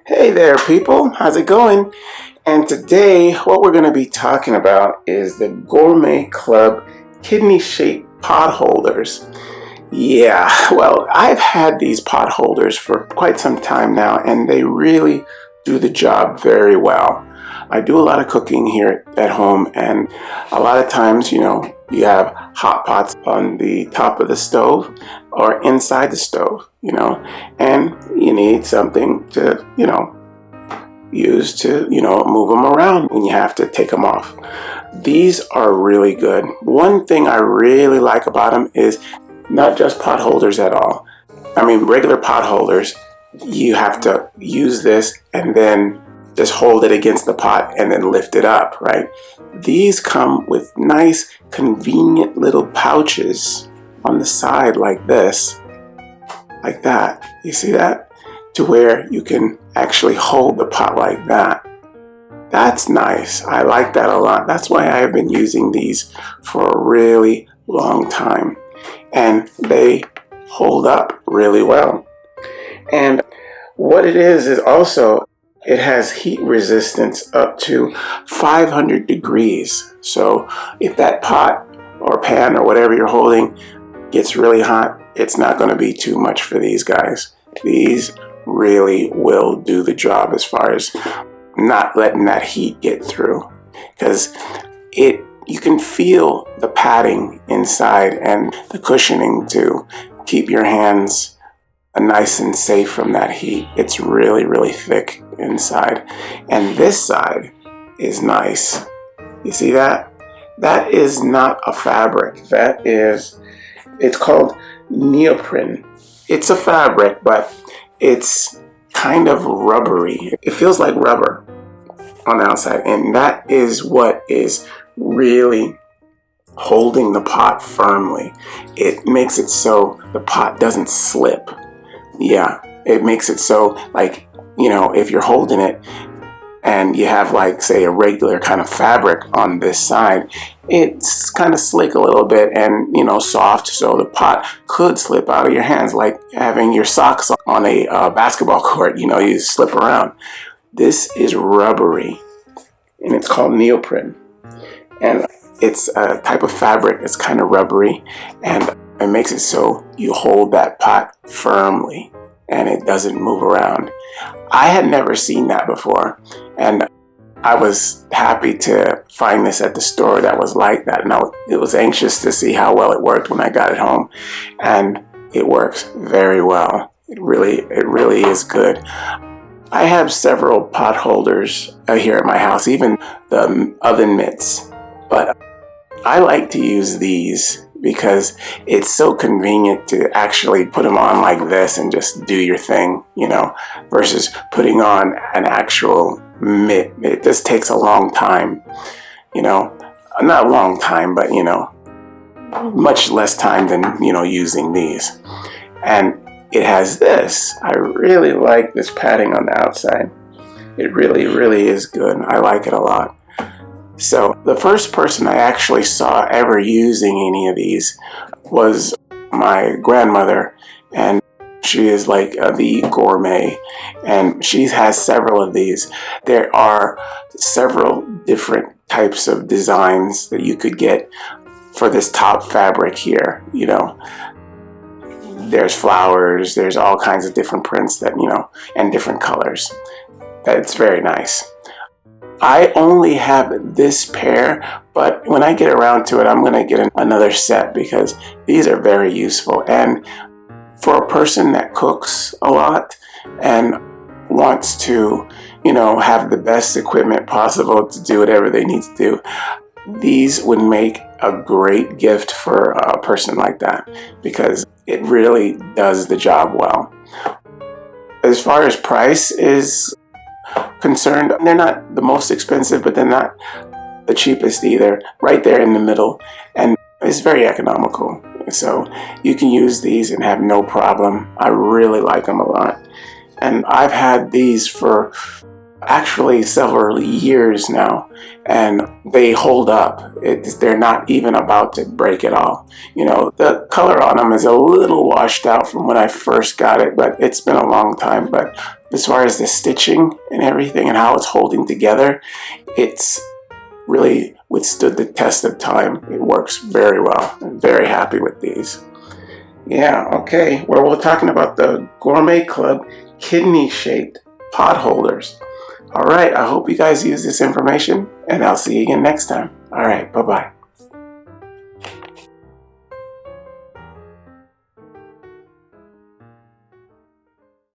Hey there, people. How's it going? And today, what we're going to be talking about is the Gourmet Club Kidney Shaped Potholders. Yeah, well, I've had these potholders for quite some time now, and they really do the job very well. I do a lot of cooking here at home, and a lot of times, you have hot pots on the top of the stove or inside the stove, and you need something to, use to, move them around when you have to take them off. These are really good. One thing I really like about them is not just pot holders at all. I mean, regular pot holders, you have to use this and then just hold it against the pot and then lift it up, right? These come with nice, convenient little pouches on the side like this, like that. You see that? To where you can actually hold the pot like that. That's nice. I like that a lot. That's why I've been using these for a really long time. And they hold up really well. And what it is also, it has heat resistance up to 500 degrees. So if that pot or pan or whatever you're holding gets really hot, it's not going to be too much for these guys. These really will do the job as far as not letting that heat get through, because you can feel the padding inside and the cushioning to keep your hands nice and safe from that heat. It's really, really thick inside. And this side is nice. You see that? That is not a fabric. It's called neoprene. It's a fabric, but it's kind of rubbery. It feels like rubber on the outside. And that is what is really holding the pot firmly. It makes it so the pot doesn't slip. Yeah, it makes it so, like, if you're holding it and you have, like, say, a regular kind of fabric on this side, it's kind of slick a little bit and, soft, so the pot could slip out of your hands, like having your socks on a basketball court, you slip around. This is rubbery, and it's called neoprene. And it's a type of fabric that's kind of rubbery, and it makes it so you hold that pot firmly and it doesn't move around. I had never seen that before, and I was happy to find this at the store that was like that, and I was anxious to see how well it worked when I got it home, and it works very well. It really is good. I have several pot holders here at my house, even the oven mitts, but I like to use these because it's so convenient to actually put them on like this and just do your thing, versus putting on an actual mitt. It just takes a long time, not a long time, but, much less time than, using these. And it has this. I really like this padding on the outside. It really, really is good. I like it a lot. So the first person I actually saw ever using any of these was my grandmother, and she is like the gourmet, and she has several of these. There are several different types of designs that you could get for this top fabric here, There's flowers, there's all kinds of different prints that, and different colors. It's very nice. I only have this pair, but when I get around to it, I'm going to get another set because these are very useful. And for a person that cooks a lot and wants to, have the best equipment possible to do whatever they need to do, these would make a great gift for a person like that because it really does the job well. As far as price is concerned, they're not the most expensive, but they're not the cheapest either. Right there in the middle, and it's very economical. So you can use these and have no problem. I really like them a lot, and I've had these for actually several years now, and they hold up. They're not even about to break at all. You know, the color on them is a little washed out from when I first got it, but it's been a long time. But as far as the stitching and everything and how it's holding together, it's really withstood the test of time. It works very well. I'm very happy with these. Yeah, okay. Well, we're talking about the Gourmet Club Kidney Shaped Potholders. All right, I hope you guys use this information, and I'll see you again next time. All right, bye-bye.